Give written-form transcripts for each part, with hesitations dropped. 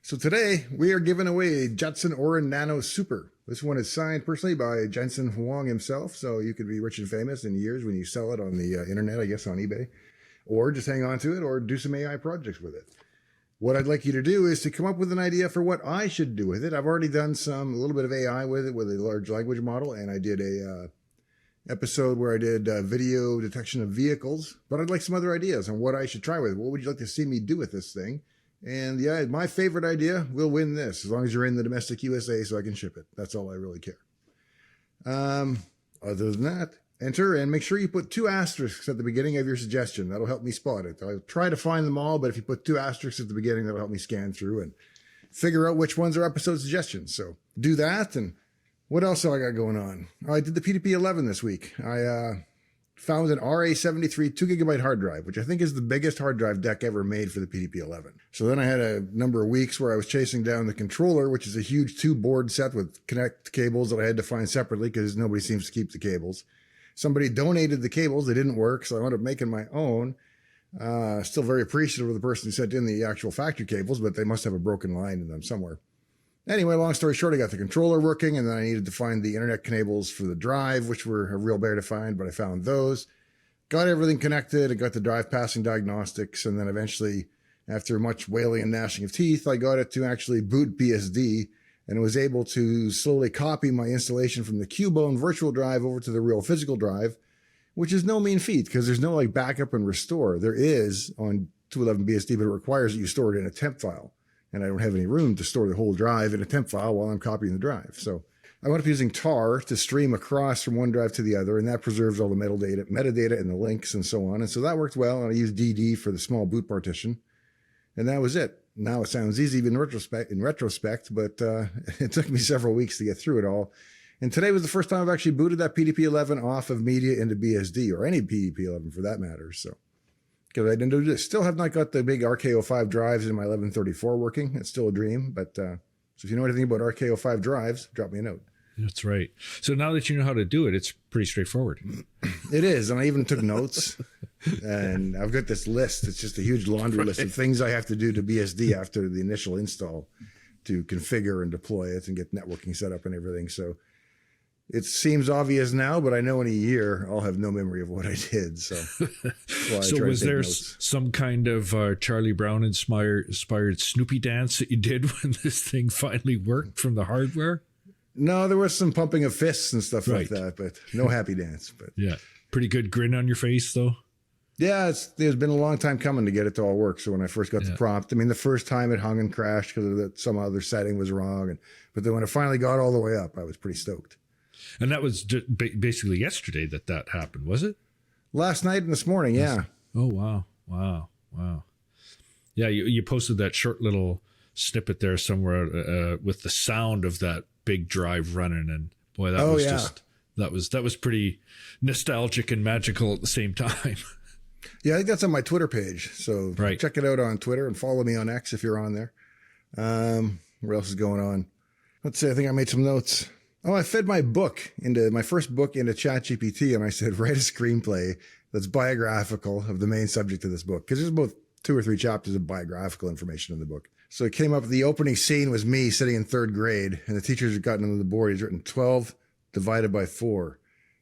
So today we are giving away a Jetson Aura Nano Super. This one is signed personally by Jensen Huang himself, so you could be rich and famous in years when you sell it on the internet, I guess on eBay, or just hang on to it or do some AI projects with it. What I'd like you to do is to come up with an idea for what I should do with it. I've already done a little bit of AI with it with a large language model, and I did a episode where I did video detection of vehicles, but I'd like some other ideas on what I should try with it. What would you like to see me do with this thing? And yeah, my favorite idea will win this, as long as you're in the domestic USA so I can ship it. That's all I really care. Other than that, enter and make sure you put 2 asterisks at the beginning of your suggestion. That'll help me spot it. I'll try to find them all, but if you put 2 asterisks at the beginning, that'll help me scan through and figure out which ones are episode suggestions. So do that. And what else have I got going on? I did the PDP-11 this week. I found an RA73 2GB hard drive, which I think is the biggest hard drive deck ever made for the PDP-11. So then I had a number of weeks where I was chasing down the controller, which is a huge 2-board set with connect cables that I had to find separately because nobody seems to keep the cables. Somebody donated the cables. They didn't work, so I wound up making my own. Still very appreciative of the person who sent in the actual factory cables, but they must have a broken line in them somewhere. Anyway, long story short, I got the controller working, and then I needed to find the internet cables for the drive, which were a real bear to find, but I found those. Got everything connected. I got the drive passing diagnostics, and then eventually, after much wailing and gnashing of teeth, I got it to actually boot BSD, and was able to slowly copy my installation from the Cubone virtual drive over to the real physical drive, which is no mean feat because there's no like backup and restore. There is on 211 BSD, but it requires that you store it in a temp file. And I don't have any room to store the whole drive in a temp file while I'm copying the drive. So I went up using tar to stream across from one drive to the other, and that preserves all the metadata and the links and so on. And so that worked well. And I used DD for the small boot partition. And that was it. Now it sounds easy in retrospect, but it took me several weeks to get through it all. And today was the first time I've actually booted that PDP-11 off of media into BSD, or any PDP-11 for that matter. So, because I didn't do this. Still have not got the big RK05 drives in my 1134 working. It's still a dream, but so if you know anything about RK05 drives, drop me a note. That's right. So now that you know how to do it, it's pretty straightforward. It is. And I even took notes. And I've got this list. It's just a huge laundry list of things I have to do to BSD after the initial install to configure and deploy it and get networking set up and everything. So it seems obvious now, but I know in a year I'll have no memory of what I did. So, so was there some kind of Charlie Brown inspired Snoopy dance that you did when this thing finally worked from the hardware? No, there was some pumping of fists and stuff like that, but no happy dance. But yeah, pretty good grin on your face though. Yeah, there's been a long time coming to get it to all work. So when I first got the prompt, I mean, the first time it hung and crashed because some other setting was wrong, but then when it finally got all the way up, I was pretty stoked. And that was basically yesterday that happened, was it? Last night and this morning, yeah. Oh, wow. Yeah, you posted that short little snippet there somewhere with the sound of that big drive running. And boy, that was pretty nostalgic and magical at the same time. Yeah, I think that's on my Twitter page. So check it out on Twitter and follow me on X if you're on there. What else is going on? Let's see, I think I made some notes. Oh, I fed my first book into ChatGPT, and I said, write a screenplay that's biographical of the main subject of this book. Because there's both 2 or 3 chapters of biographical information in the book. So it came up, the opening scene was me sitting in 3rd grade, and the teachers had gotten on the board. He's written 12 divided by 4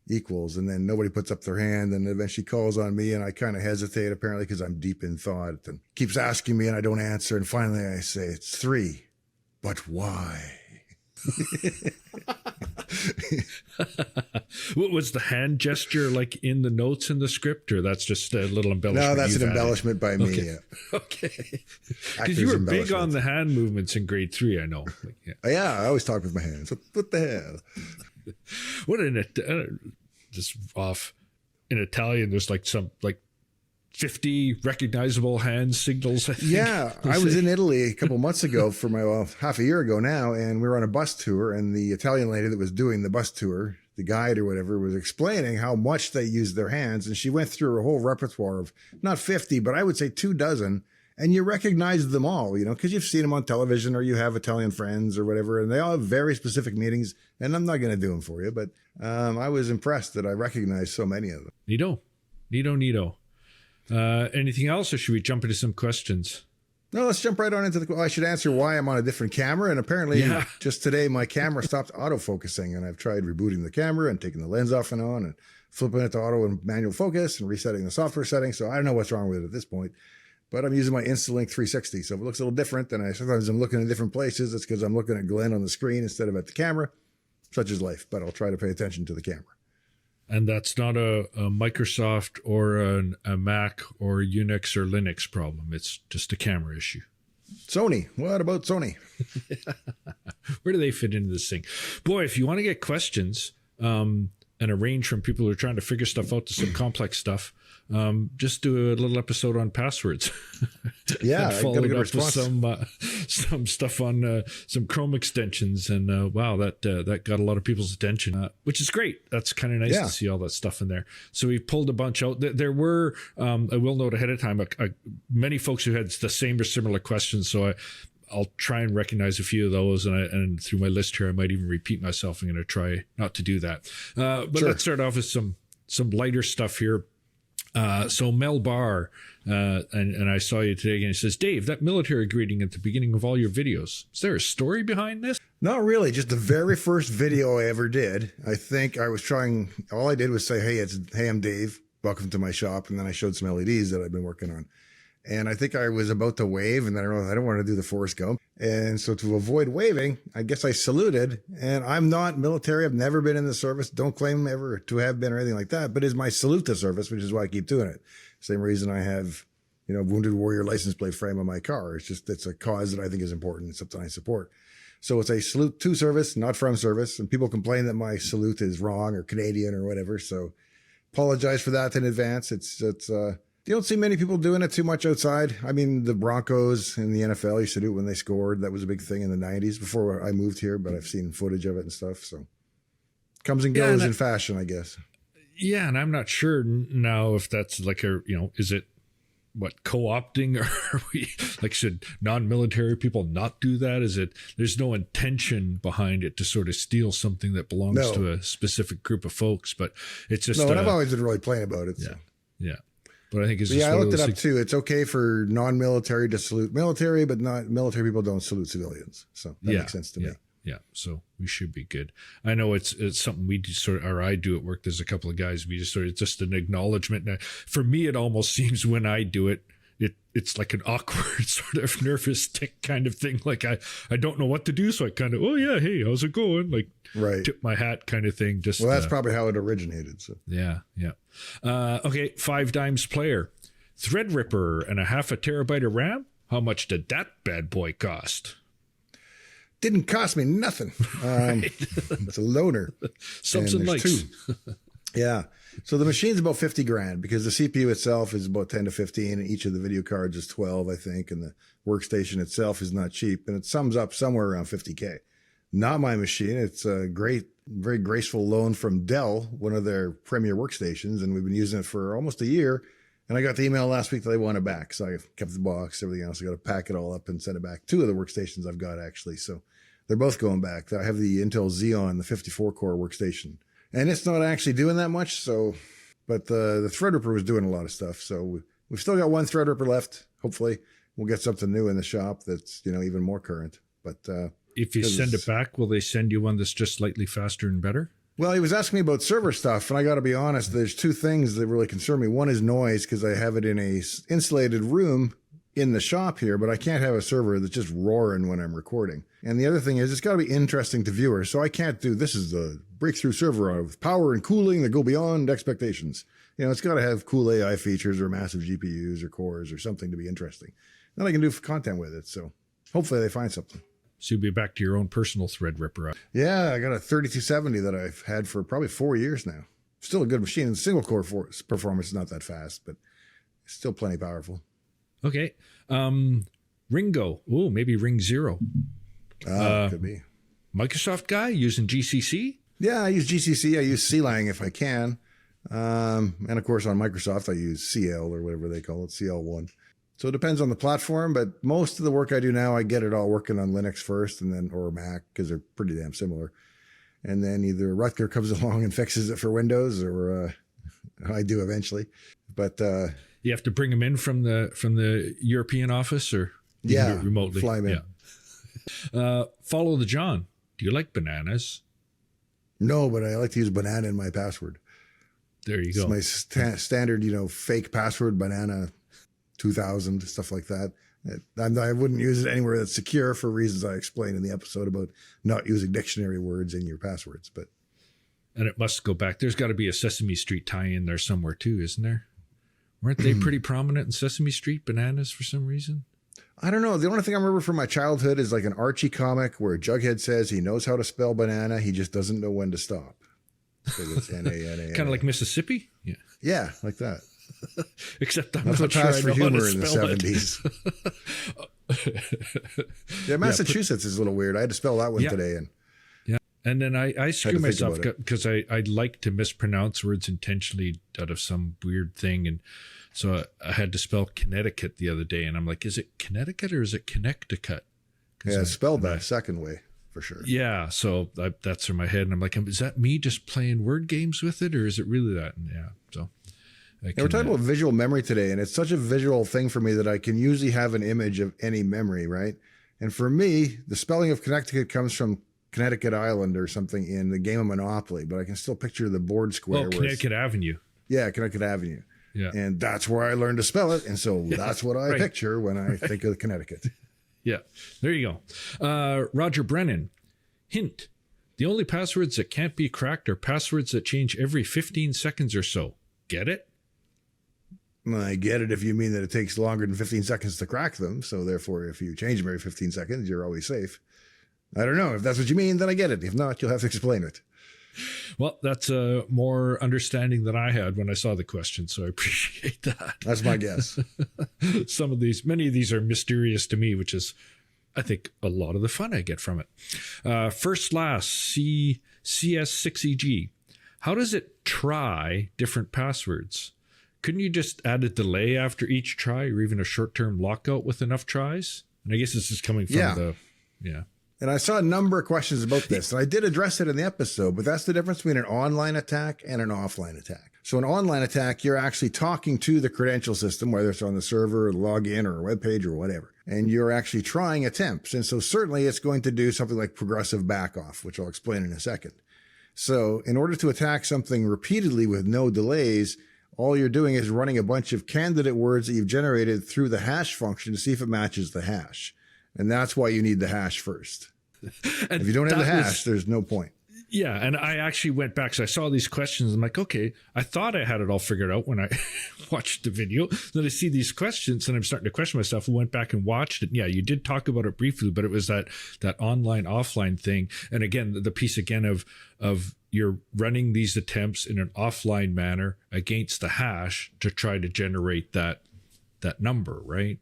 equals, and then nobody puts up their hand, and eventually calls on me, and I kind of hesitate, apparently, because I'm deep in thought, and keeps asking me, and I don't answer, and finally I say, it's 3, but why? What was the hand gesture like in the notes in the script, or that's just a little embellishment? No, that's an embellishment by me. Okay. Yeah. Okay. Because you were big on the hand movements in grade 3, I know. Yeah, I always talk with my hands. What the hell? What just off in Italian, there's like some 50 recognizable hand signals, I think. Yeah, I was in Italy a couple months ago for half a year ago now, and we were on a bus tour, and the Italian lady that was doing the bus tour, the guide or whatever, was explaining how much they use their hands, and she went through a whole repertoire of not 50, but I would say 24, and you recognize them all, because you've seen them on television or you have Italian friends or whatever, and they all have very specific meanings, and I'm not going to do them for you, but I was impressed that I recognized so many of them. Neato. Anything else, or should we jump into some questions? No, let's jump right on into I should answer why I'm on a different camera. And apparently just today, my camera stopped autofocusing, and I've tried rebooting the camera and taking the lens off and on and flipping it to auto and manual focus and resetting the software settings. So I don't know what's wrong with it at this point, but I'm using my Instalink 360. So if it looks a little different, then sometimes I'm looking in different places. It's because I'm looking at Glenn on the screen instead of at the camera. Such is life, but I'll try to pay attention to the camera. And that's not a Microsoft or a Mac or Unix or Linux problem. It's just a camera issue. Sony. What about Sony? Where do they fit into this thing? Boy, if you want to get questions and a range from people who are trying to figure stuff out to some complex stuff, just do a little episode on passwords. Yeah, follow it up with some stuff on some Chrome extensions, and wow, that got a lot of people's attention, which is great. That's kind of nice to see all that stuff in there. So we pulled a bunch out. There were, I will note ahead of time, many folks who had the same or similar questions. So I'll try and recognize a few of those, and through my list here, I might even repeat myself. I'm going to try not to do that. But let's start off with some lighter stuff here. So Mel Barr, and I saw you today, and he says, Dave, that military greeting at the beginning of all your videos, is there a story behind this? Not really. Just the very first video I ever did. I think I was all I did was say, hey, I'm Dave. Welcome to my shop. And then I showed some LEDs that I've been working on. And I think I was about to wave, and then I don't want to do the Forrest Gump. And so to avoid waving, I guess I saluted. And I'm not military. I've never been in the service. Don't claim ever to have been or anything like that. But it's my salute to service, which is why I keep doing it. Same reason I have, Wounded Warrior license plate frame on my car. It's a cause that I think is important. It's something I support. So it's a salute to service, not from service. And people complain that my salute is wrong or Canadian or whatever. So apologize for that in advance. You don't see many people doing it too much outside. I mean, the Broncos in the NFL used to do it when they scored. That was a big thing in the 90s before I moved here, but I've seen footage of it and stuff. So comes and goes in fashion, I guess. Yeah, and I'm not sure now if that's like is it co-opting, or should non-military people not do that? Is it there's no intention behind it to sort of steal something that belongs to a specific group of folks, but it's just and I've always been really plain about it. Yeah. But I think it's I looked it up too. It's okay for non-military to salute military, but not military people don't salute civilians. So that makes sense to me. Yeah. So we should be good. I know it's something we do or I do at work. There's a couple of guys, we just it's just an acknowledgement. Now, for me, it almost seems when I do it, it's like an awkward sort of nervous tick kind of thing. Like I don't know what to do. So I kind of, oh yeah, hey, how's it going? Like tip my hat kind of thing. Just that's probably how it originated. So yeah. Okay, 5 dimes player, Threadripper and a 0.5 terabyte of RAM. How much did that bad boy cost? Didn't cost me nothing. It's a loaner. Something like two. Yeah. So the machine's about 50 grand because the CPU itself is about 10 to 15 and each of the video cards is 12, I think. And the workstation itself is not cheap, and it sums up somewhere around 50K. Not my machine. It's a very graceful loan from Dell, one of their premier workstations. And we've been using it for almost a year. And I got the email last week that they want it back. So I kept the box, everything else. I got to pack it all up and send it back. 2 of the workstations I've got actually. So they're both going back. I have the Intel Xeon, the 54 core workstation. And it's not actually doing that much. But the Threadripper was doing a lot of stuff. So we've still got one Threadripper left. Hopefully we'll get something new in the shop that's, even more current. But if you send it back, will they send you one that's just slightly faster and better? Well, he was asking me about server stuff, and I got to be honest, there's 2 things that really concern me. One is noise, because I have it in a insulated room in the shop here, but I can't have a server that's just roaring when I'm recording. And the other thing is, it's got to be interesting to viewers. So I can't do, this is the breakthrough server with power and cooling that go beyond expectations. It's got to have cool AI features or massive GPUs or cores or something to be interesting. Then I can do content with it. So hopefully they find something. So you'll be back to your own personal Threadripper. Yeah, I got a 3270 that I've had for probably 4 years now. Still a good machine. The single core performance is not that fast, but it's still plenty powerful. Okay. Ringo. Oh, maybe Ring Zero. Could be. Microsoft guy using GCC? Yeah, I use GCC. I use CLang if I can. And of course on Microsoft, I use CL or whatever they call it, CL1. So it depends on the platform, but most of the work I do now, I get it all working on Linux first and then, or Mac, because they're pretty damn similar. And then either Rutger comes along and fixes it for Windows, or I do eventually. But you have to bring them in from the European office, or? You can do it remotely. Fly them in. Yeah. Follow the John. Do you like bananas? No, but I like to use banana in my password. There you go. It's my standard, fake password, banana 2000, stuff like that. I wouldn't use it anywhere that's secure for reasons I explained in the episode about not using dictionary words in your passwords. And it must go back. There's got to be a Sesame Street tie-in there somewhere too, isn't there? Weren't they pretty prominent in Sesame Street, bananas, for some reason? I don't know. The only thing I remember from my childhood is like an Archie comic where Jughead says he knows how to spell banana. He just doesn't know when to stop. It's N-A-N-A. Kind of like Mississippi? Yeah. Yeah, like that. Except That's not what sure passed I for know how to humor in the spell 70s. Yeah, Massachusetts is a little weird. I had to spell that one today. And then I screw myself because I like to mispronounce words intentionally out of some weird thing. And so I had to spell Connecticut the other day. And I'm like, is it Connecticut or is it Connecticut? Yeah, it's spelled that second way for sure. Yeah. So that's in my head. And I'm like, is that me just playing word games with it? Or is it really that? And yeah. So we're talking about visual memory today. And it's such a visual thing for me that I can usually have an image of any memory, right? And for me, the spelling of Connecticut comes from Connecticut Island or something in the game of Monopoly, but I can still picture the board square. Oh, Connecticut Avenue. Yeah, Connecticut Avenue. Yeah. And that's where I learned to spell it. And so that's what I picture when I think of Connecticut. Yeah. There you go. Roger Brennan. Hint. The only passwords that can't be cracked are passwords that change every 15 seconds or so. Get it? I get it if you mean that it takes longer than 15 seconds to crack them. So therefore, if you change them every 15 seconds, you're always safe. I don't know. If that's what you mean, then I get it. If not, you'll have to explain it. Well, that's more understanding than I had when I saw the question, so I appreciate that. That's my guess. Many of these are mysterious to me, which is, I think, a lot of the fun I get from it. First last, CS6EG. How does it try different passwords? Couldn't you just add a delay after each try or even a short-term lockout with enough tries? And I guess this is coming from And I saw a number of questions about this, and I did address it in the episode, but that's the difference between an online attack and an offline attack. So an online attack, you're actually talking to the credential system, whether it's on the server, or login, or a web page, or whatever, and you're actually trying attempts. And so certainly it's going to do something like progressive backoff, which I'll explain in a second. So in order to attack something repeatedly with no delays, all you're doing is running a bunch of candidate words that you've generated through the hash function to see if it matches the hash. And that's why you need the hash first. If you don't have the hash, there's no point. Yeah. And I actually went back. So I saw these questions. I'm like, okay, I thought I had it all figured out when I watched the video. Then I see these questions and I'm starting to question myself. I went back and watched it. Yeah, you did talk about it briefly, but it was that online offline thing. And again, the piece again of you're running these attempts in an offline manner against the hash to try to generate that number, right?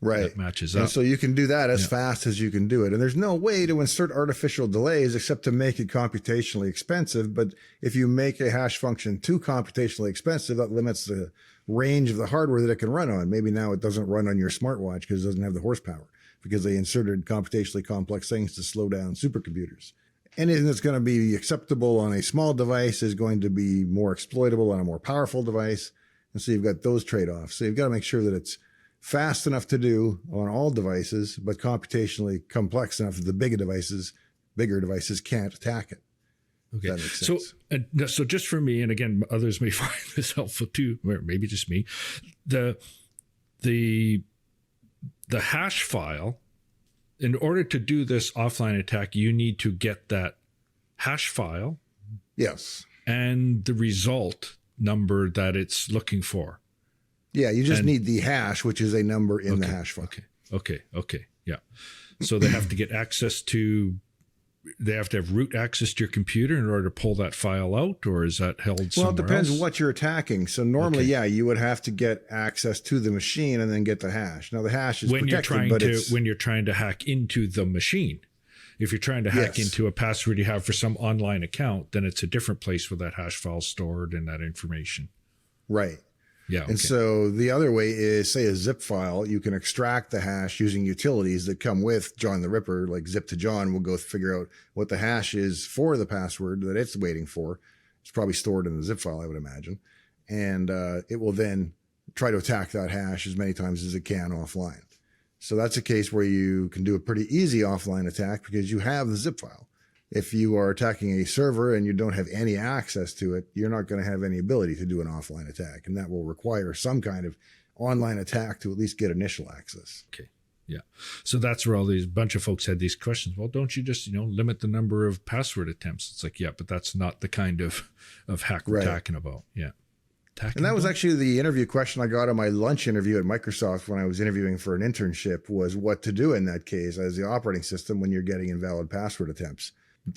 Right. That matches up. And so you can do that as fast as you can do it. And there's no way to insert artificial delays except to make it computationally expensive. But if you make a hash function too computationally expensive, that limits the range of the hardware that it can run on. Maybe now it doesn't run on your smartwatch because it doesn't have the horsepower because they inserted computationally complex things to slow down supercomputers. Anything that's going to be acceptable on a small device is going to be more exploitable on a more powerful device. And so you've got those trade-offs. So you've got to make sure that it's fast enough to do on all devices, but computationally complex enough that the bigger devices can't attack it. Okay. That makes sense. So just for me, and again, others may find this helpful too, or maybe just me, the hash file, in order to do this offline attack, you need to get that hash file. Yes. And the result number that it's looking for. Yeah, you just need the hash, which is a number in the hash file. Okay. Yeah. So they have to get they have to have root access to your computer in order to pull that file out, or is that held somewhere else? Well, it depends what you're attacking. So normally, you would have to get access to the machine and then get the hash. Now the hash is when protected, when you're trying to hack into the machine. If you're trying to hack into a password you have for some online account, then it's a different place where that hash file is stored and that information. Right. Yeah. And so the other way is, say, a zip file. You can extract the hash using utilities that come with John the Ripper, like Zip to John will go figure out what the hash is for the password that it's waiting for. It's probably stored in the zip file, I would imagine. And it will then try to attack that hash as many times as it can offline. So that's a case where you can do a pretty easy offline attack because you have the zip file. If you are attacking a server and you don't have any access to it, you're not going to have any ability to do an offline attack. And that will require some kind of online attack to at least get initial access. Okay. Yeah. So that's where all these bunch of folks had these questions. Well, don't you just, limit the number of password attempts? It's like, yeah, but that's not the kind of hack we're talking about. Yeah. And that was actually the interview question I got on my lunch interview at Microsoft when I was interviewing for an internship, was what to do in that case as the operating system when you're getting invalid password attempts.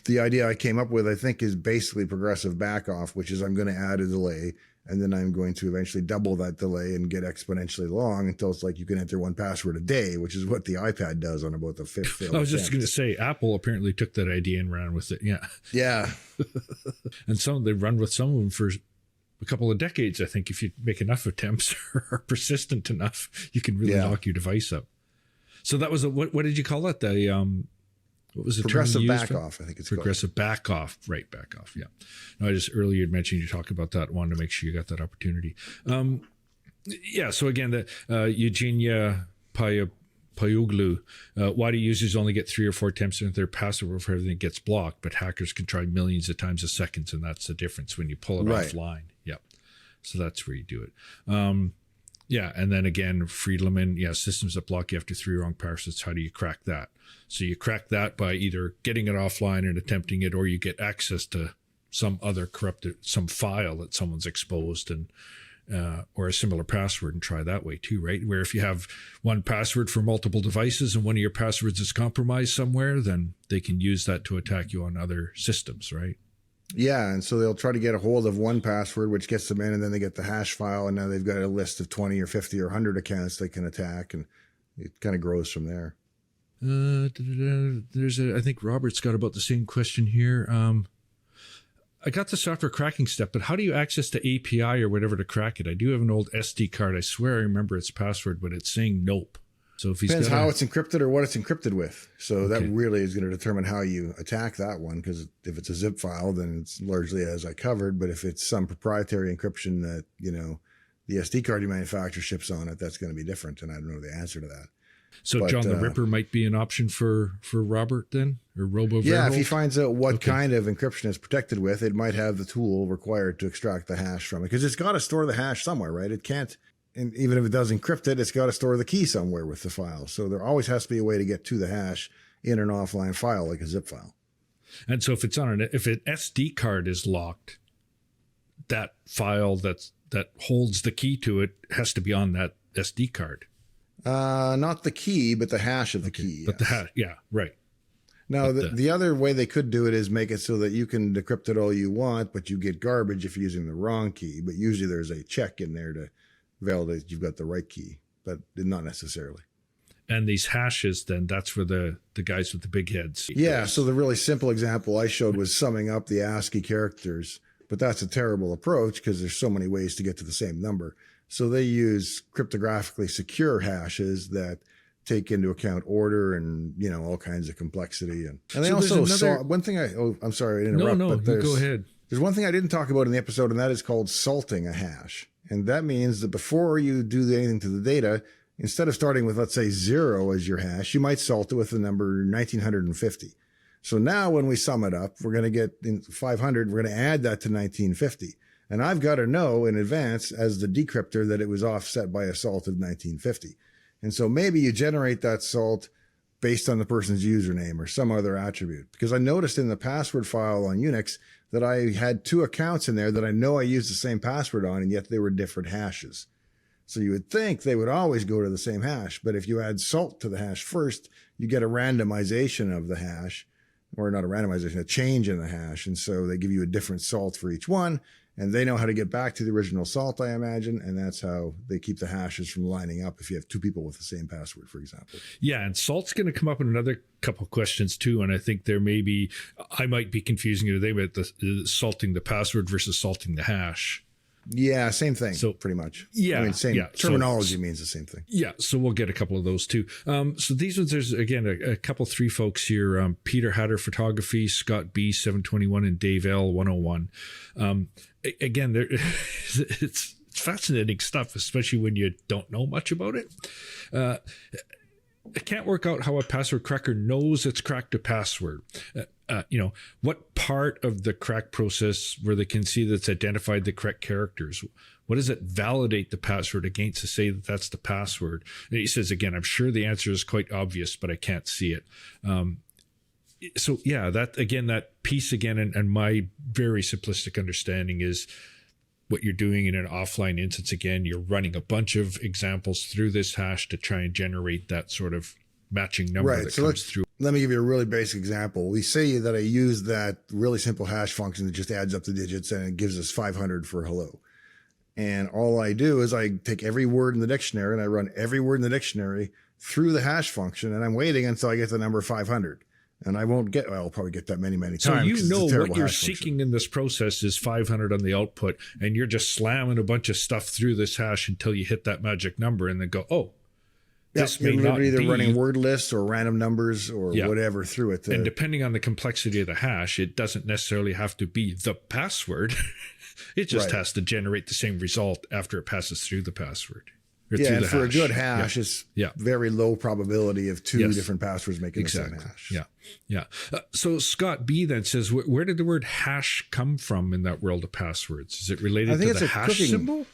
The idea I came up with, I think, is basically progressive backoff, which is I'm going to add a delay, and then I'm going to eventually double that delay and get exponentially long until it's like you can enter one password a day, which is what the iPad does on about the fifth failed I was just going to say, Apple apparently took that idea and ran with it. Yeah. Yeah. And they run with some of them for a couple of decades. I think if you make enough attempts or are persistent enough, you can really knock your device up. So that was what did you call it? What was the progressive term backoff? I think it's progressive backoff. Right, backoff. Yeah. No, I just earlier you mentioned you talked about that. Wanted to make sure you got that opportunity. Yeah. So again, the Eugenia Payuglu, why do users only get 3 or 4 attempts at their password before everything gets blocked, but hackers can try millions of times a second, and that's the difference when you pull it offline. Yep. So that's where you do it. Yeah, and then again, Friedleman, systems that block you after 3 wrong passwords. How do you crack that? So you crack that by either getting it offline and attempting it, or you get access to some other some file that someone's exposed and or a similar password, and try that way too, right? Where if you have one password for multiple devices and one of your passwords is compromised somewhere, then they can use that to attack you on other systems, right? Yeah, and so they'll try to get a hold of one password, which gets them in, and then they get the hash file, and now they've got a list of 20 or 50 or 100 accounts they can attack, and it kind of grows from there. I think Robert's got about the same question here. I got the software cracking step, but how do you access the API or whatever to crack it? I do have an old SD card. I swear I remember its password, but it's saying nope. So if depends how it's encrypted or what it's encrypted with. So that really is going to determine how you attack that one. Because if it's a zip file, then it's largely as I covered. But if it's some proprietary encryption that the SD card you manufacture ships on it, that's going to be different. And I don't know the answer to that. So John the Ripper might be an option for Robert then, or Robo. Yeah, if he finds out what kind of encryption it's protected with, it might have the tool required to extract the hash from it, because it's got to store the hash somewhere, right? It can't. And even if it does encrypt it, it's got to store the key somewhere with the file. So there always has to be a way to get to the hash in an offline file, like a zip file. And so if it's if an SD card is locked, that file that holds the key to it has to be on that SD card. Not the key, but the hash of the key. But the hash, right. Now, the other way they could do it is make it so that you can decrypt it all you want, but you get garbage if you're using the wrong key. But usually there's a check in there to validate you've got the right key, but not necessarily. And these hashes, then that's where the guys with the big heads. Yeah. So the really simple example I showed was summing up the ASCII characters, but that's a terrible approach because there's so many ways to get to the same number. So they use cryptographically secure hashes that take into account order and, all kinds of complexity. And they also saw one thing I'm sorry to interrupt. No, but go ahead. There's one thing I didn't talk about in the episode, and that is called salting a hash. And that means that before you do anything to the data, instead of starting with, let's say, 0 as your hash, you might salt it with the number 1950. So now when we sum it up, we're going to get 500. We're going to add that to 1950. And I've got to know in advance as the decryptor that it was offset by a salt of 1950. And so maybe you generate that salt based on the person's username or some other attribute. Because I noticed in the password file on Unix that I had 2 accounts in there that I know I used the same password on, and yet they were different hashes. So you would think they would always go to the same hash. But if you add salt to the hash first, you get a randomization of the hash, or not a randomization, a change in the hash. And so they give you a different salt for each one. And they know how to get back to the original salt, I imagine. And that's how they keep the hashes from lining up if you have 2 people with the same password, for example. Yeah, and salt's going to come up in another couple of questions too. And I think I might be confusing you today with the salting the password versus salting the hash. Yeah, same thing. So pretty much. Yeah, terminology means the same thing. Yeah, so we'll get a couple of those too. So these ones, there's again a couple 3 folks here: Peter Hatter Photography, Scott B 721, and Dave L 101. Again, it's fascinating stuff, especially when you don't know much about it. I can't work out how a password cracker knows it's cracked a password. What part of the crack process where they can see that's identified the correct characters? What does it validate the password against to say that that's the password? And he says, again, I'm sure the answer is quite obvious, but I can't see it. So yeah, that piece again, and my very simplistic understanding is what you're doing in an offline instance. Again, you're running a bunch of examples through this hash to try and generate that sort of matching number that comes through. Let me give you a really basic example. We say that I use that really simple hash function that just adds up the digits and it gives us 500 for hello. And all I do is I take every word in the dictionary and I run every word in the dictionary through the hash function, and I'm waiting until I get the number 500. And I won't get, well, I'll probably get that many times. So what you're seeking in this process is 500 on the output, and you're just slamming a bunch of stuff through this hash until you hit that magic number and then go, oh, this may not be. Either running word lists or random numbers or whatever through it. And depending on the complexity of the hash, it doesn't necessarily have to be the password. It just has to generate the same result after it passes through the password. Yeah, and for a good hash, it's very low probability of two different passwords making the same hash. Yeah. So Scott B then says, where did the word hash come from in that world of passwords? Is it related to the hash symbol?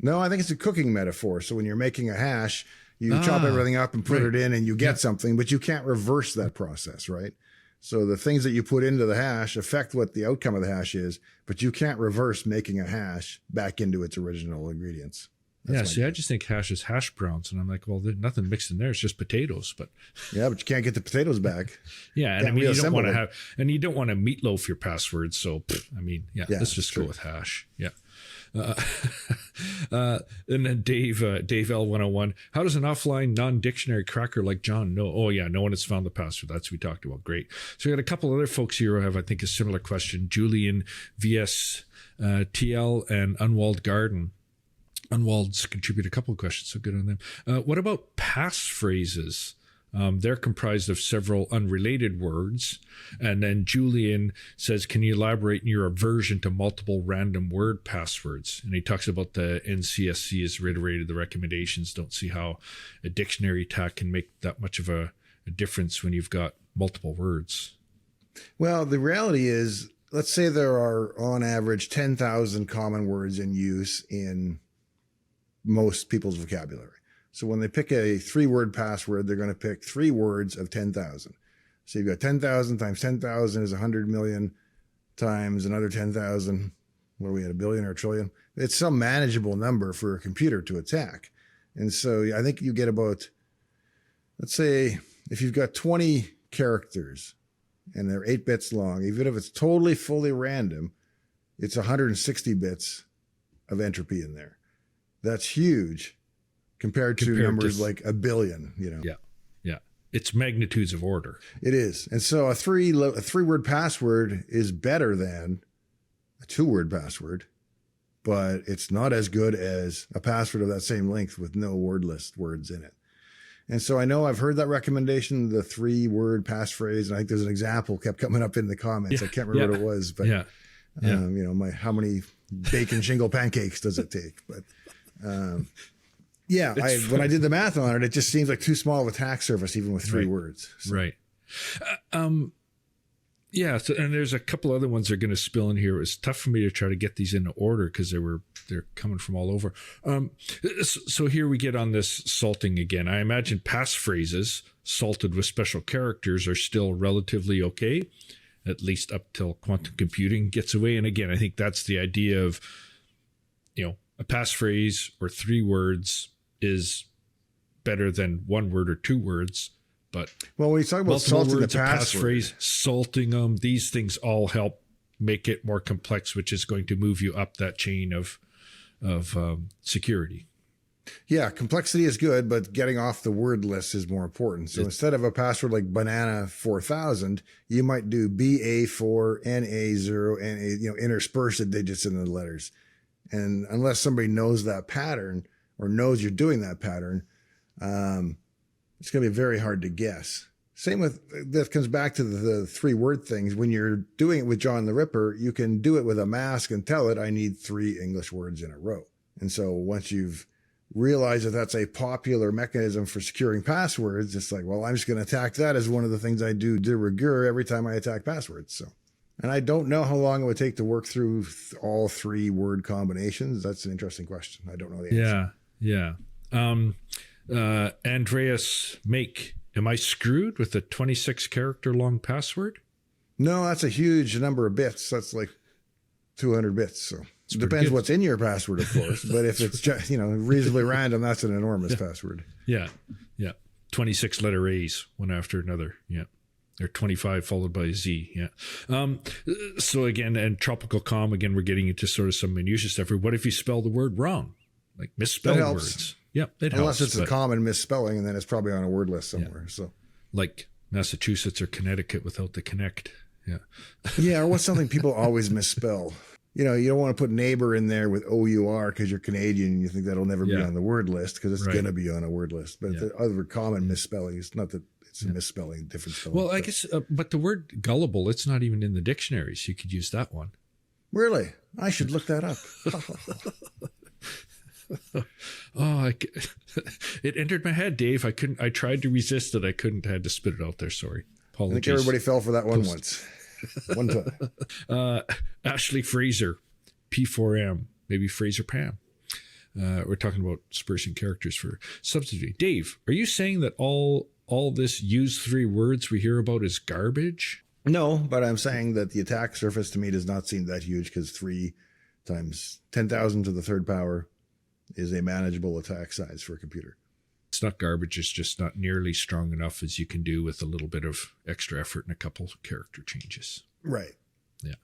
No, I think it's a cooking metaphor. So when you're making a hash, you chop everything up and put it in and you get something, but you can't reverse that process, right? So the things that you put into the hash affect what the outcome of the hash is, but you can't reverse making a hash back into its original ingredients. I just think hash is hash browns, and I'm like, well, there's nothing mixed in there. It's just potatoes, but you can't get the potatoes back. And I mean, you don't want to have, and you don't want to meatloaf your password. So, let's just go with hash. Yeah. And then Dave L101, how does an offline non-dictionary cracker like John know? Oh yeah, no one has found the password. That's what we talked about. Great. So we got a couple other folks here who have, I think, a similar question. Julian VS TL and Unwalled Garden. Unwald's contribute a couple of questions, so good on them. What about passphrases? They're comprised of several unrelated words. And then Julian says, can you elaborate in your aversion to multiple random word passwords? And he talks about the NCSC has reiterated the recommendations. Don't see how a dictionary tag can make that much of a difference when you've got multiple words. Well, the reality is, let's say there are on average 10,000 common words in use in most people's vocabulary. So when they pick a 3-word password, they're going to pick 3 words of 10,000. So you've got 10,000 times 10,000 is 100 million times another 10,000. What are we at, a billion or a trillion? It's some manageable number for a computer to attack. And so I think you get about, let's say, if you've got 20 characters and they're 8 bits long, even if it's totally fully random, it's 160 bits of entropy in there. That's huge compared to numbers like a billion, Yeah. It's magnitudes of order. It is. And so a 3-word password is better than a 2-word password, but it's not as good as a password of that same length with no word list words in it. And so I know I've heard that recommendation, the 3-word passphrase, and I think there's an example kept coming up in the comments. I can't remember what it was, but how many bacon shingle pancakes does it take? But when I did the math on it, it just seems like too small of a attack surface, even with 3 words. So. Right. So, and there's a couple other ones that are going to spill in here. It was tough for me to try to get these into order because they're coming from all over. So here we get on this salting again. I imagine passphrases salted with special characters are still relatively okay, at least up till quantum computing gets away. And again, I think that's the idea of, a passphrase or 3 words is better than 1 word or 2 words. But when you talk about salting the passphrase, salting them, these things all help make it more complex, which is going to move you up that chain of security. Yeah, complexity is good, but getting off the word list is more important. So instead of a password like banana 4000, you might do BA4, NA0, NA, intersperse the digits in the letters. And unless somebody knows that pattern or knows you're doing that pattern, it's going to be very hard to guess. Same with, that comes back to the 3-word things. When you're doing it with John the Ripper, you can do it with a mask and tell it, I need 3 English words in a row. And so once you've realize that that's a popular mechanism for securing passwords, it's like, well, I'm just going to attack that as one of the things I do de rigueur every time I attack passwords. So, and I don't know how long it would take to work through all 3 word combinations. That's an interesting question. I don't know the answer. Yeah. Andreas Make, am I screwed with a 26 character long password? No, that's a huge number of bits. That's like 200 bits. So it depends what's in your password, of course. But if it's just, reasonably random, that's an enormous password. Yeah. 26 letter A's, one after another. Yeah. Or 25 followed by a Z. Yeah. So again, and tropical calm, again, we're getting into sort of some minutiae stuff. What if you spell the word wrong? Like misspelled words. Yeah, it helps. Unless it's a common misspelling, and then it's probably on a word list somewhere. Yeah. So, like Massachusetts or Connecticut without the connect. Yeah. Yeah, or what's something people always misspell? You don't want to put neighbor in there with O-U-R because you're Canadian and you think that'll never be on the word list because it's going to be on a word list. But the other common misspelling, it's not that it's a misspelling, different spelling. Well, I guess, but the word gullible, it's not even in the dictionaries. You could use that one. Really? I should look that up. It entered my head, Dave. I tried to resist it. I couldn't. I had to spit it out there. Sorry. Apologies. I think everybody fell for that one once. One time. Ashley Fraser, P4M, maybe Fraser Pam. We're talking about dispersing characters for substituting. Dave, are you saying that all this use 3 words we hear about is garbage? No, but I'm saying that the attack surface to me does not seem that huge because 3 times 10,000 to the 3rd power is a manageable attack size for a computer. It's not garbage. It's just not nearly strong enough as you can do with a little bit of extra effort and a couple of character changes. Right. Yeah.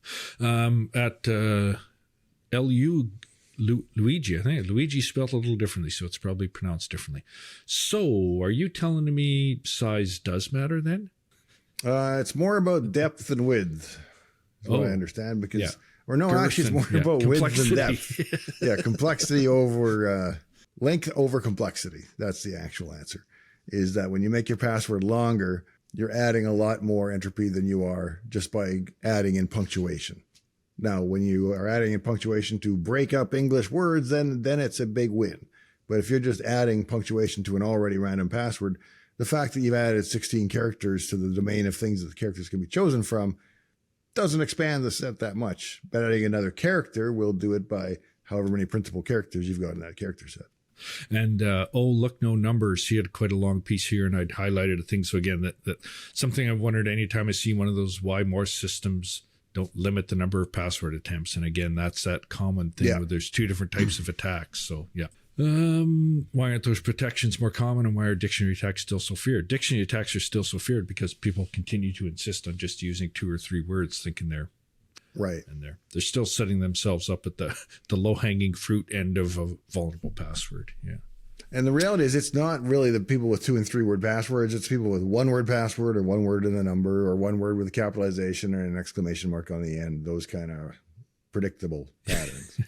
At LU Luigi, I think Luigi spelled a little differently, so it's probably pronounced differently. So are you telling me size does matter then? It's more about depth and width, is what I understand. Because, or no, Girth actually, it's more about width than depth. Complexity over length over complexity. That's the actual answer. Is that when you make your password longer, you're adding a lot more entropy than you are just by adding in punctuation. Now, when you are adding in punctuation to break up English words, then it's a big win. But if you're just adding punctuation to an already random password, the fact that you've added 16 characters to the domain of things that the characters can be chosen from doesn't expand the set that much. But adding another character will do it by however many printable characters you've got in that character set. And look, no numbers. He had quite a long piece here, and I'd highlighted a thing. So again, that something I've wondered anytime I see one of those why more systems don't limit the number of password attempts. And again, that's that common thing where there's 2 different types of attacks. So why aren't those protections more common, and why are dictionary attacks still so feared? Dictionary attacks are still so feared because people continue to insist on just using 2 or 3 words, thinking they're right. And they're still setting themselves up at the low-hanging fruit end of a vulnerable password. Yeah. And the reality is it's not really the people with 2 and 3 word passwords. It's people with 1 word password or 1 word in a number or 1 word with a capitalization or an exclamation mark on the end. Those kind of predictable patterns.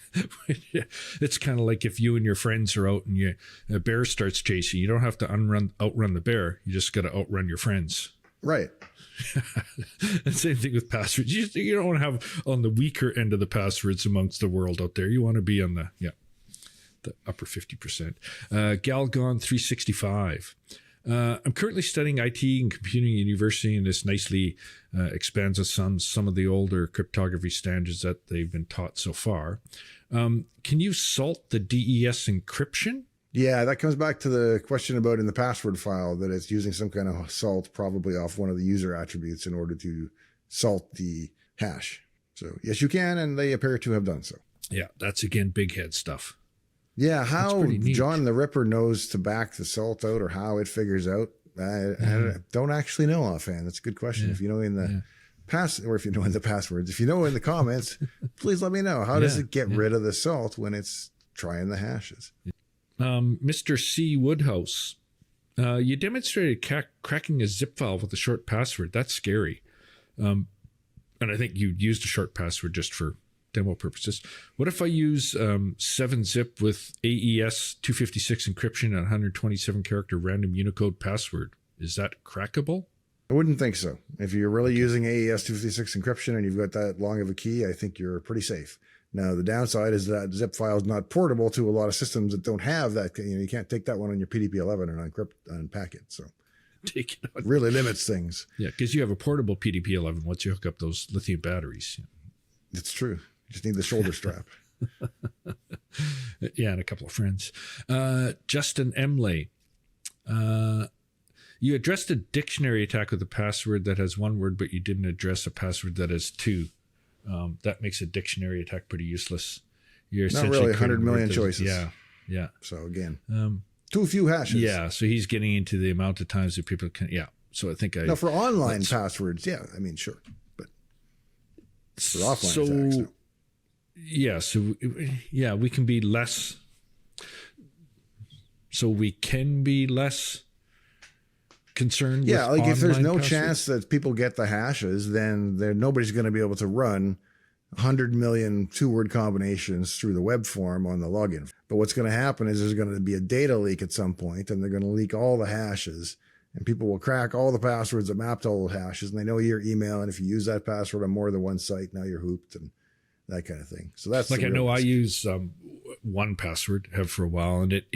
It's kind of like if you and your friends are out and a bear starts chasing, you don't have to outrun the bear. You just got to outrun your friends. Right. And same thing with passwords. You don't want to have on the weaker end of the passwords amongst the world out there. You want to be on the upper 50%. Galgon 365. I'm currently studying IT and computing at university, and this nicely expands on some of the older cryptography standards that they've been taught so far. Can you salt the DES encryption? Yeah, that comes back to the question about in the password file that it's using some kind of salt, probably off one of the user attributes in order to salt the hash. So yes, you can, and they appear to have done so. Yeah, that's again big head stuff. Yeah, how John the Ripper knows to back the salt out or how it figures out, I don't actually know offhand. That's a good question. Yeah. If you know in the or if you know in the passwords, if you know in the comments, please let me know. How does it get rid of the salt when it's trying the hashes? Mr. C. Woodhouse, you demonstrated cracking a zip file with a short password. That's scary. And I think you used a short password just for demo purposes. What if I use 7-zip with AES 256 encryption and 127 character random Unicode password? Is that crackable? I wouldn't think so. If you're really using AES 256 encryption and you've got that long of a key, I think you're pretty safe. Now, the downside is that zip file is not portable to a lot of systems that don't have that. You can't take that one on your PDP-11 and unpack it. So Take it out. it really limits things. Yeah, because you have a portable PDP-11 once you hook up those lithium batteries. It's true. You just need the shoulder strap. Yeah, and a couple of friends. Justin Emley. You addressed a dictionary attack with a password that has one word, but you didn't address a password that has two. That makes a dictionary attack pretty useless. You're Not really 100 million choices. Yeah. So again, too few hashes. Yeah, so he's getting into the amount of times that people can. Yeah, so I think No, for online passwords, yeah, I mean, sure, but for offline attacks, no. Yeah, so yeah, we can be less. So we can be less concerned. Yeah, with like if there's no passwords. chance that people get the hashes, then nobody's going to be able to run 100 million two-word combinations through the web form on the login. But what's going to happen is there's going to be a data leak at some point, and they're going to leak all the hashes, and people will crack all the passwords that map to all the hashes, and they know your email, and if you use that password on more than one site, now you're hooped, and that kind of thing. So that's like I know I use one password, have for a while, and it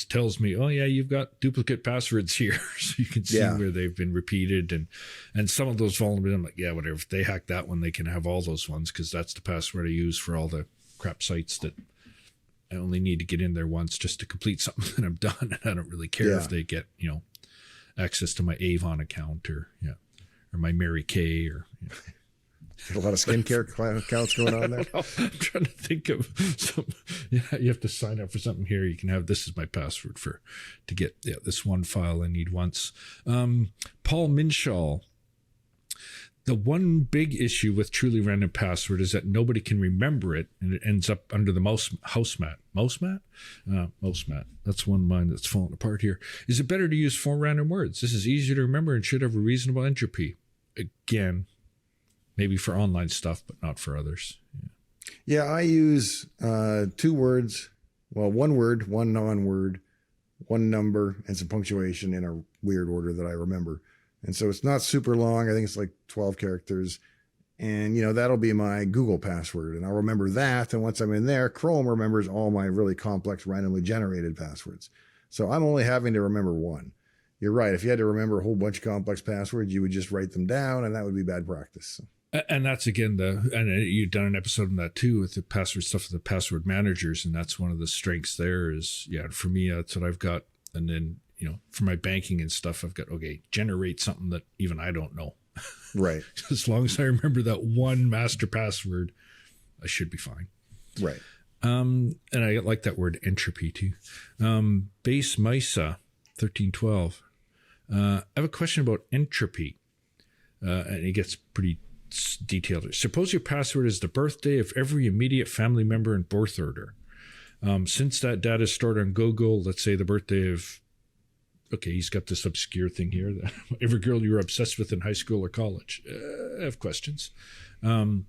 tells me, oh yeah, you've got duplicate passwords here, so you can see where they've been repeated, and some of those vulnerabilities. I'm like, yeah, whatever. If they hack that one, they can have all those ones because that's the password I use for all the crap sites that I only need to get in there once just to complete something that I'm done, and I don't really care if they get access to my Avon account or my Mary Kay or. There's a lot of skincare accounts going on there. I'm trying to think of some. Yeah, you have to sign up for something here. You can have this as my password to get this one file I need once. Paul Minshall. The one big issue with truly random password is that nobody can remember it, and it ends up under the house mat. Mouse mat? That's one of mine that's falling apart here. Is it better to use 4 random words? This is easier to remember and should have a reasonable entropy. Again, maybe for online stuff, but not for others. Yeah, I use 2 words. Well, 1 word, 1 non-word, 1 number, and some punctuation in a weird order that I remember. And so it's not super long. I think it's like 12 characters. And, that'll be my Google password. And I'll remember that. And once I'm in there, Chrome remembers all my really complex, randomly generated passwords. So I'm only having to remember 1. You're right. If you had to remember a whole bunch of complex passwords, you would just write them down, and that would be bad practice. So. And that's again and you've done an episode on that too with the password stuff with the password managers, and that's one of the strengths there is for me that's what I've got. And then for my banking and stuff, I've got generate something that even I don't know. Right. As long as I remember that one master password, I should be fine. Right. And I like that word entropy too. Base Misa 1312. I have a question about entropy, and it gets pretty detailed. Suppose your password is the birthday of every immediate family member in birth order. Since that data is stored on Google, let's say the birthday of, he's got this obscure thing here, every girl you were obsessed with in high school or college. I have questions. The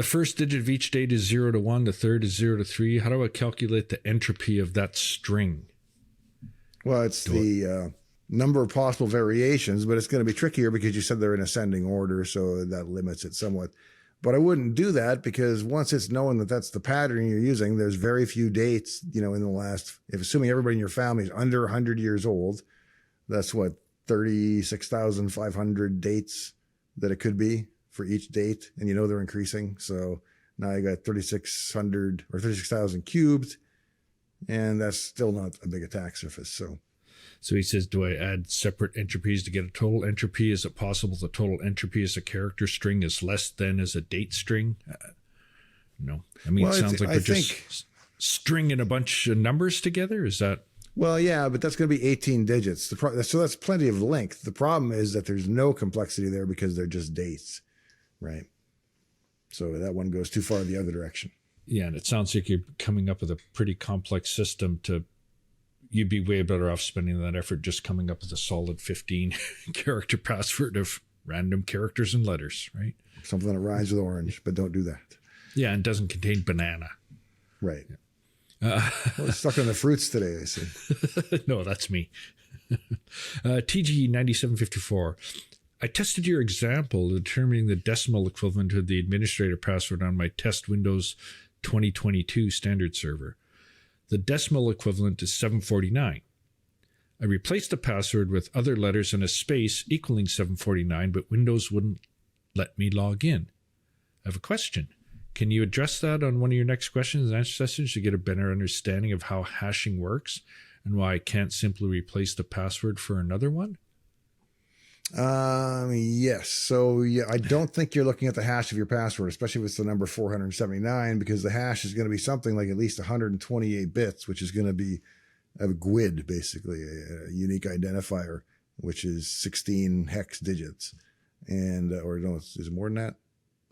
first digit of each date is 0 to 1. The third is 0 to 3. How do I calculate the entropy of that string? Well, it's the number of possible variations, but it's going to be trickier because you said they're in ascending order, so that limits it somewhat. But I wouldn't do that because once it's known that that's the pattern you're using, there's very few dates, in the last, assuming everybody in your family is under 100 years old, that's 36,500 dates that it could be for each date. And they're increasing. So now you got 3,600 or 36,000 cubed, and that's still not a big attack surface. So he says, do I add separate entropies to get a total entropy? Is it possible the total entropy as a character string is less than as a date string? No. I mean, it sounds like they're just stringing a bunch of numbers together. Is that? Well, yeah, but that's going to be 18 digits. So that's plenty of length. The problem is that there's no complexity there because they're just dates, right? So that one goes too far the other direction. Yeah, and it sounds like you're coming up with a pretty complex system you'd be way better off spending that effort just coming up with a solid 15 character password of random characters and letters, right? Something that rhymes with orange, but don't do that. Yeah, and doesn't contain banana. Right. Well, it's stuck on the fruits today, I see. No, that's me. TG9754. I tested your example determining the decimal equivalent of the administrator password on my test Windows 2022 standard server. The decimal equivalent is 749. I replaced the password with other letters and a space equaling 749, but Windows wouldn't let me log in. I have a question. Can you address that on one of your next questions and answer sessions to get a better understanding of how hashing works and why I can't simply replace the password for another one? Yes. So yeah, I don't think you're looking at the hash of your password, especially if it's the number 479, because the hash is going to be something like at least 128 bits, which is going to be a GUID, basically a unique identifier, which is 16 hex digits. And, or no, is it more than that?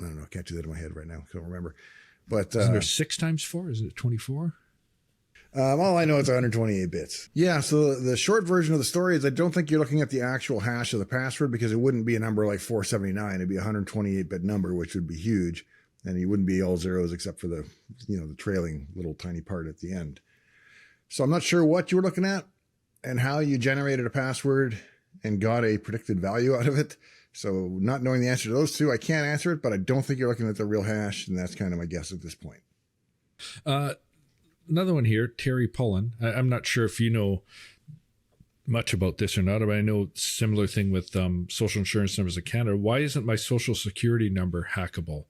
I don't know. I can't do that in my head right now. I don't remember. But isn't there 6 times 4? Isn't it 24? All I know is 128 bits. Yeah, so the short version of the story is I don't think you're looking at the actual hash of the password, because it wouldn't be a number like 479. It'd be a 128-bit number, which would be huge. And it wouldn't be all zeros except for the, the trailing little tiny part at the end. So I'm not sure what you were looking at and how you generated a password and got a predicted value out of it. So not knowing the answer to those two, I can't answer it, but I don't think you're looking at the real hash. And that's kind of my guess at this point. Another one here, Terry Pullen. I'm not sure if you know much about this or not, but I know similar thing with social insurance numbers of Canada. Why isn't my social security number hackable?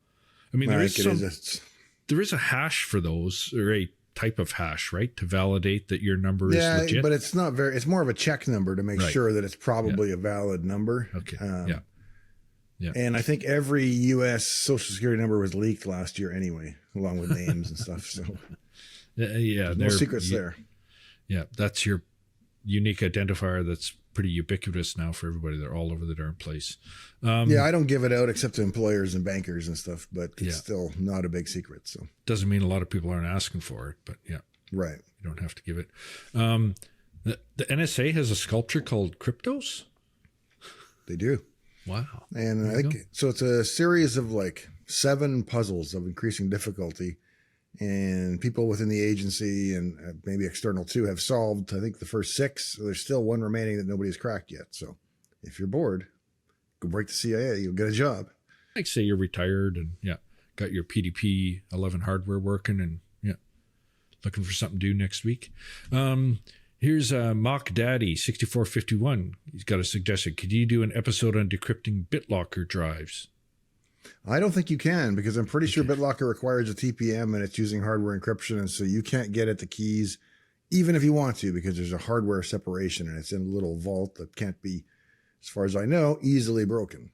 I mean, there is a hash for those, or a type of hash, right, to validate that your number is legit. Yeah, but it's not very. It's more of a check number to make sure that it's probably a valid number. Okay. Yeah. And I think every U.S. social security number was leaked last year anyway, along with names and stuff. So. Yeah, no secrets there. Yeah, that's your unique identifier that's pretty ubiquitous now for everybody. They're all over the darn place. Yeah, I don't give it out except to employers and bankers and stuff, but it's still not a big secret. So doesn't mean a lot of people aren't asking for it, but yeah, right. You don't have to give it. The NSA has a sculpture called Cryptos. They do. Wow. And I think so. It's a series of like 7 puzzles of increasing difficulty. And people within the agency and maybe external too have solved, I think, the first 6. There's still one remaining that nobody's cracked yet. So if you're bored, go break the CIA. You'll get a job. Like say you're retired and got your PDP 11 hardware working and looking for something to do next week. Here's Mock Daddy 6451. He's got a suggestion. Could you do an episode on decrypting BitLocker drives? I don't think you can, because I'm pretty sure BitLocker requires a TPM and it's using hardware encryption. And so you can't get at the keys, even if you want to, because there's a hardware separation and it's in a little vault that can't be, as far as I know, easily broken.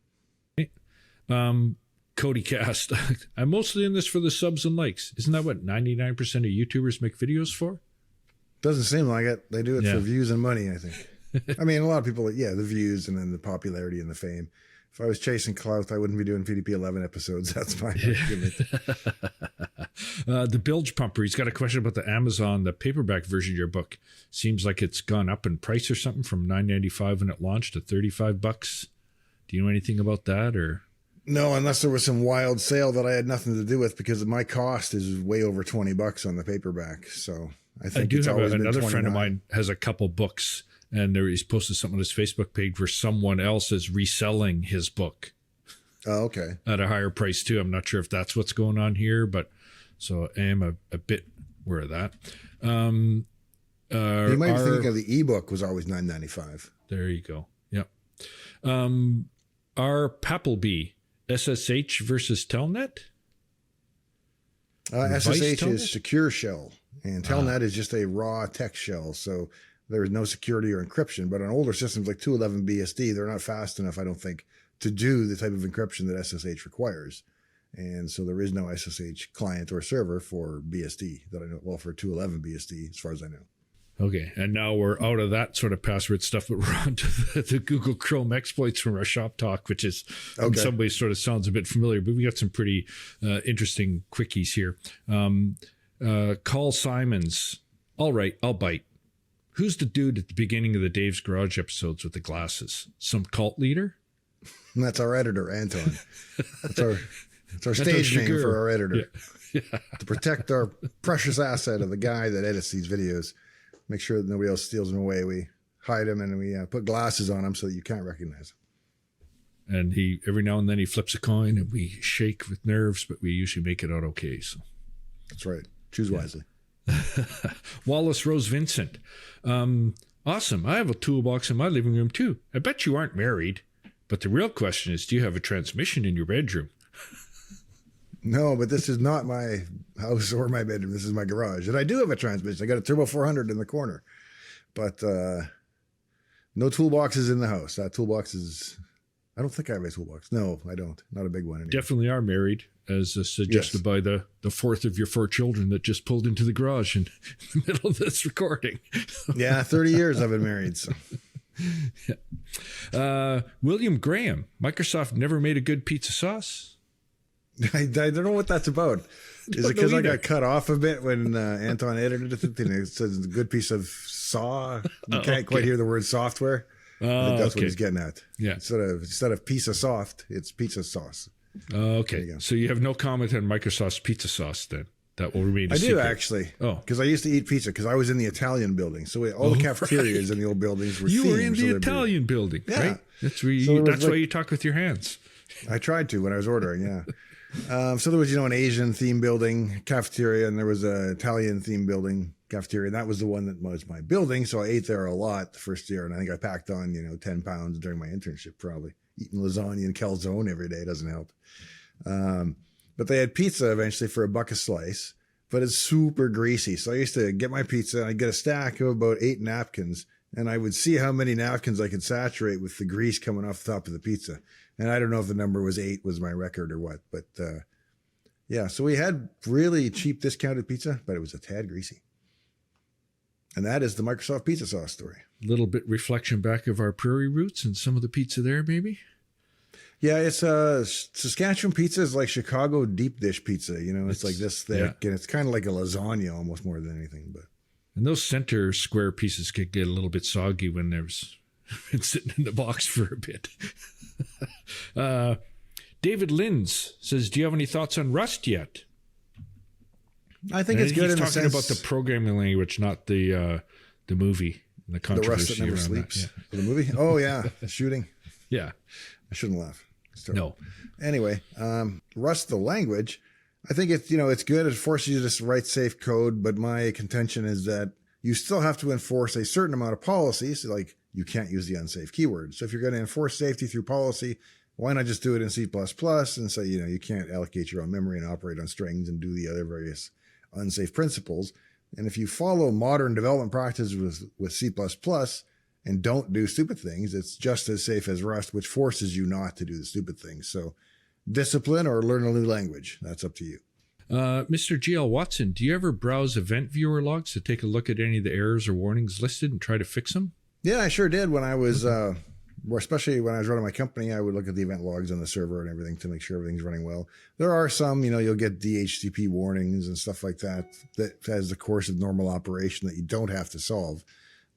Cody Cast. I'm mostly in this for the subs and likes. Isn't that what 99% of YouTubers make videos for? Doesn't seem like it. They do it for views and money, I think. I mean, a lot of people, the views and then the popularity and the fame. If I was chasing clout, I wouldn't be doing PDP 11 episodes. That's my argument. The Bilge Pumper, he's got a question about the Amazon, the paperback version of your book. Seems like it's gone up in price or something from $9.95 when it launched to $35. Do you know anything about that? Or no, unless there was some wild sale that I had nothing to do with, because my cost is way over $20 on the paperback. So I think I do have another friend of mine has a couple books. And he's posted something on his Facebook page where someone else is reselling his book. Oh, okay. At a higher price too. I'm not sure if that's what's going on here, but so I am a bit aware of that. You might be thinking of the ebook was always $9.95. There you go. Yep. Our Papplebee, SSH versus Telnet? SSH is secure shell, and Telnet is just a raw text shell. So there is no security or encryption, but on older systems like 211 BSD, they're not fast enough, I don't think, to do the type of encryption that SSH requires. And so there is no SSH client or server for BSD that I know, well, for 211 BSD, as far as I know. Okay. And now we're out of that sort of password stuff, but we're on to the Google Chrome exploits from our shop talk, which is in some ways sort of sounds a bit familiar, but we got some pretty interesting quickies here. Carl Simons. All right, I'll bite. Who's the dude at the beginning of the Dave's Garage episodes with the glasses? Some cult leader? That's our editor, Anton. That's our stage name for our editor. Yeah. To protect our precious asset of the guy that edits these videos. Make sure that nobody else steals them away. We hide them and we put glasses on them so that you can't recognize And he every now and then he flips a coin, and we shake with nerves, but we usually make it out okay. So that's right. Choose wisely. Wallace Rose Vincent. Awesome. I have a toolbox in my living room too. I bet you aren't married, but the real question is, do you have a transmission in your bedroom? No, but this is not my house or my bedroom. This is my garage. And I do have a transmission. I got a Turbo 400 in the corner. But no toolboxes in the house. That toolbox is... I don't think I have a toolbox. No, I don't. Not a big one anymore. Definitely are married, as suggested by the fourth of your 4 children that just pulled into the garage in the middle of this recording. Yeah, 30 years I've been married. So. Yeah. William Graham. Microsoft never made a good pizza sauce. I don't know what that's about. Is it because I got cut off a bit when Anton edited it? And it says it's a good piece of saw. You can't quite hear the word software. I think that's what he's getting at. Yeah. Instead of pizza soft, it's pizza sauce. Okay. So you have no comment on Microsoft's pizza sauce then? That will remain a secret. I do actually. Oh. Because I used to eat pizza because I was in the Italian building. So all the cafeterias in the old buildings were You were in the Italian building, right? That's where that's why you talk with your hands. I tried to when I was ordering, yeah. So there was, an Asian theme building cafeteria, and there was an Italian theme building cafeteria, and that was the one that was my building. So I ate there a lot the first year, and I think I packed on, 10 pounds during my internship, probably. Eating lasagna and calzone every day doesn't help. But they had pizza eventually for $1 a slice, but it's super greasy. So I used to get my pizza, and I'd get a stack of about 8 napkins, and I would see how many napkins I could saturate with the grease coming off the top of the pizza. And I don't know if the number was 8 was my record or what, but yeah. So we had really cheap discounted pizza, but it was a tad greasy. And that is the Microsoft pizza sauce story. A little bit reflection back of our prairie roots and some of the pizza there, maybe? Yeah, it's Saskatchewan pizza is like Chicago deep dish pizza. It's like this thick, and it's kind of like a lasagna almost more than anything. And those center square pieces could get a little bit soggy when there's been sitting in the box for a bit. David Lins says, do you have any thoughts on Rust yet? I think it's good in the sense... He's talking about the programming language, not the movie. The controversy. The Rust that never sleeps. Yeah. The movie? Oh, yeah. The shooting. Yeah. I shouldn't laugh. No. Anyway, Rust, the language, I think it's, it's good. It forces you to write safe code, but my contention is that you still have to enforce a certain amount of policies, like you can't use the unsafe keyword. So if you're going to enforce safety through policy, why not just do it in C++ and say, you can't allocate your own memory and operate on strings and do the other various unsafe principles. And if you follow modern development practices with C++ and don't do stupid things, it's just as safe as Rust, which forces you not to do the stupid things. So discipline or learn a new language. That's up to you. Mr. GL Watson, do you ever browse event viewer logs to take a look at any of the errors or warnings listed and try to fix them? Yeah, I sure did when I was, especially when I was running my company, I would look at the event logs on the server and everything to make sure everything's running well. There are some, you'll get DHCP warnings and stuff like that has the course of normal operation that you don't have to solve.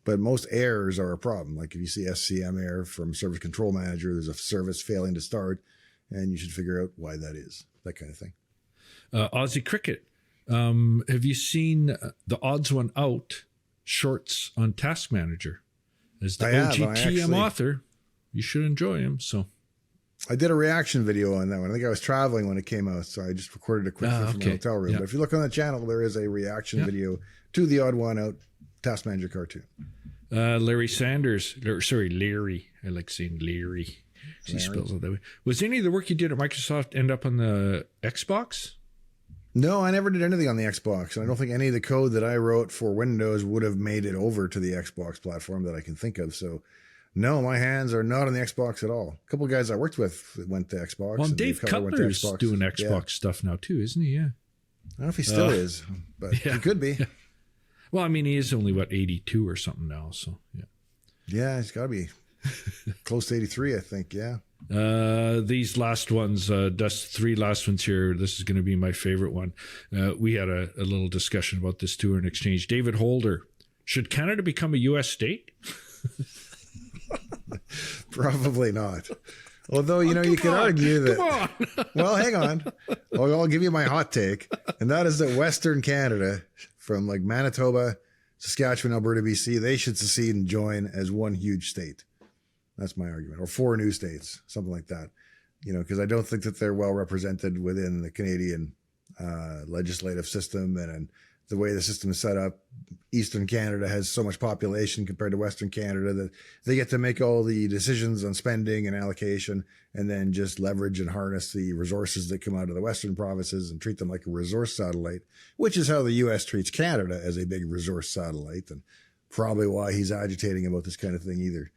But most errors are a problem. Like if you see SCM error from Service Control Manager, there's a service failing to start, and you should figure out why that is, that kind of thing. Aussie Cricket, have you seen the odds one out shorts on Task Manager? As the OGTM author, you should enjoy him. So I did a reaction video on that one. I think I was traveling when it came out, so I just recorded it quickly from the hotel room. But if you look on the channel, there is a reaction video to the odd one out Task Manager cartoon. Larry. I like saying Larry. He spells it that way. Was any of the work you did at Microsoft end up on the Xbox? No, I never did anything on the Xbox. And I don't think any of the code that I wrote for Windows would have made it over to the Xbox platform that I can think of. So no, my hands are not on the Xbox at all. A couple of guys I worked with went to Xbox. Well, Dave Cutler's doing Xbox stuff now too, isn't he? Yeah. I don't know if he still is, but he could be. Yeah. Well, I mean, he is only, 82 or something now. So, yeah. Yeah, he's got to be close to 83, I think. Yeah. These last ones, just 3 last ones here. This is going to be my favorite one. We had a little discussion about this too in exchange. David Holder, should Canada become a U.S. state? Probably not. Although, you could argue that. Well, hang on. I'll give you my hot take. And that is that Western Canada, from like Manitoba, Saskatchewan, Alberta, BC, they should secede and join as one huge state. That's my argument. Or 4 new states, something like that. Because I don't think that they're well represented within the Canadian legislative system, and the way the system is set up. Eastern Canada has so much population compared to Western Canada that they get to make all the decisions on spending and allocation, and then just leverage and harness the resources that come out of the Western provinces and treat them like a resource satellite, which is how the U.S. treats Canada, as a big resource satellite, and probably why he's agitating about this kind of thing either.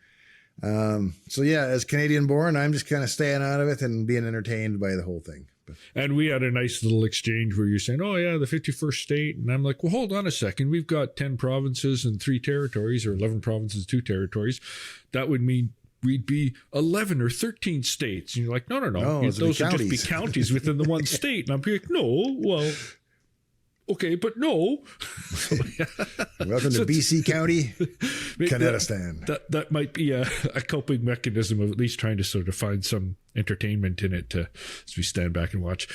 So yeah, as Canadian born, I'm just kind of staying out of it and being entertained by the whole thing. And we had a nice little exchange where you're saying, oh yeah, the 51st state. And I'm like, well, hold on a second. We've got 10 provinces and 3 territories, or 11 provinces, 2 territories. That would mean we'd be 11 or 13 states. And you're like, no. Those would just be counties within the one state. And I'm like, no, well, okay, but no. Welcome to BC County, Canadistan. That might be a coping mechanism of at least trying to sort of find some entertainment in it as we stand back and watch.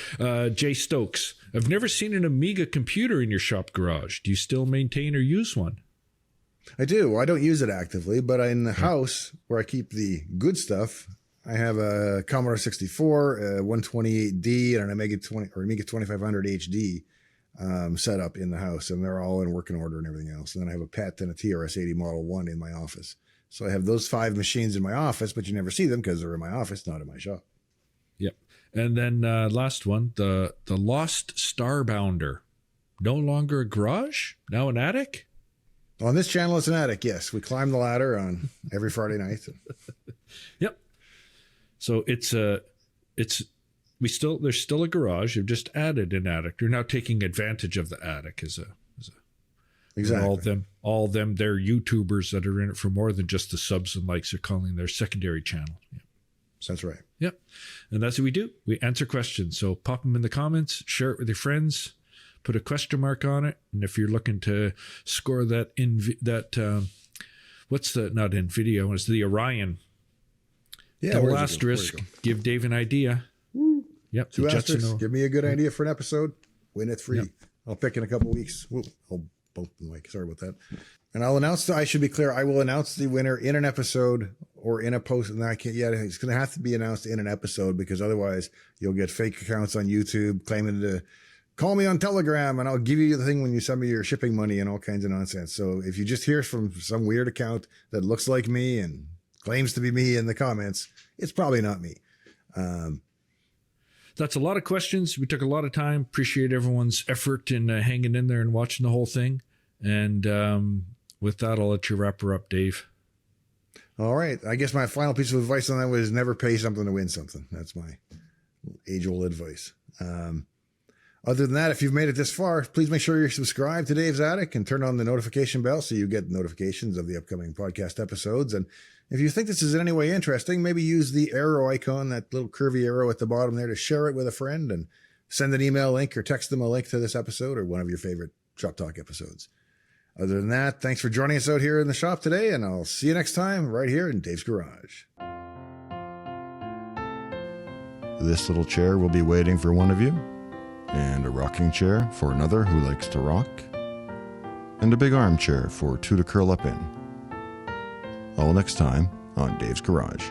Jay Stokes, I've never seen an Amiga computer in your shop garage. Do you still maintain or use one? I do. I don't use it actively, but in the house where I keep the good stuff, I have a Commodore 64, a 128D, and an Amiga 2500 HD. Set up in the house, and they're all in working order and everything else. And then I have a PET and a TRS-80 Model 1 in my office. So I have those 5 machines in my office, but you never see them because they're in my office, not in my shop. Yep. And then last one, the Lost Starbounder. No longer a garage? Now an attic? On this channel, it's an attic, yes. We climb the ladder on every Friday night. Yep. So there's still a garage. You've just added an attic. You're now taking advantage of the attic as a exactly. All of them, they're YouTubers that are in it for more than just the subs and likes. They're calling their secondary channel. Yeah. That's right. Yep. And that's what we do. We answer questions. So pop them in the comments, share it with your friends, put a question mark on it. And if you're looking to score that not NVIDIA, it's the Orion. Yeah. Double asterisk, give Dave an idea. Yep. 2 asterisks. Give me a good idea for an episode. Win it free. Yep. I'll pick in a couple of weeks. I'll bump the mic. Sorry about that. And I should be clear. I will announce the winner in an episode or in a post. And it's going to have to be announced in an episode, because otherwise you'll get fake accounts on YouTube claiming to call me on Telegram and I'll give you the thing when you send me your shipping money and all kinds of nonsense. So if you just hear from some weird account that looks like me and claims to be me in the comments, it's probably not me. That's a lot of questions. We took a lot of time. Appreciate everyone's effort in hanging in there and watching the whole thing. And with that, I'll let you wrap her up, Dave. All right. I guess my final piece of advice on that was never pay something to win something. That's my age-old advice. Other than that, if you've made it this far, please make sure you're subscribed to Dave's Attic and turn on the notification bell so you get notifications of the upcoming podcast episodes. And if you think this is in any way interesting, maybe use the arrow icon, that little curvy arrow at the bottom there, to share it with a friend and send an email link or text them a link to this episode or one of your favorite Shop Talk episodes. Other than that, thanks for joining us out here in the shop today, and I'll see you next time right here in Dave's Garage. This little chair will be waiting for one of you, and a rocking chair for another who likes to rock, and a big armchair for 2 to curl up in. All next time on Dave's Garage.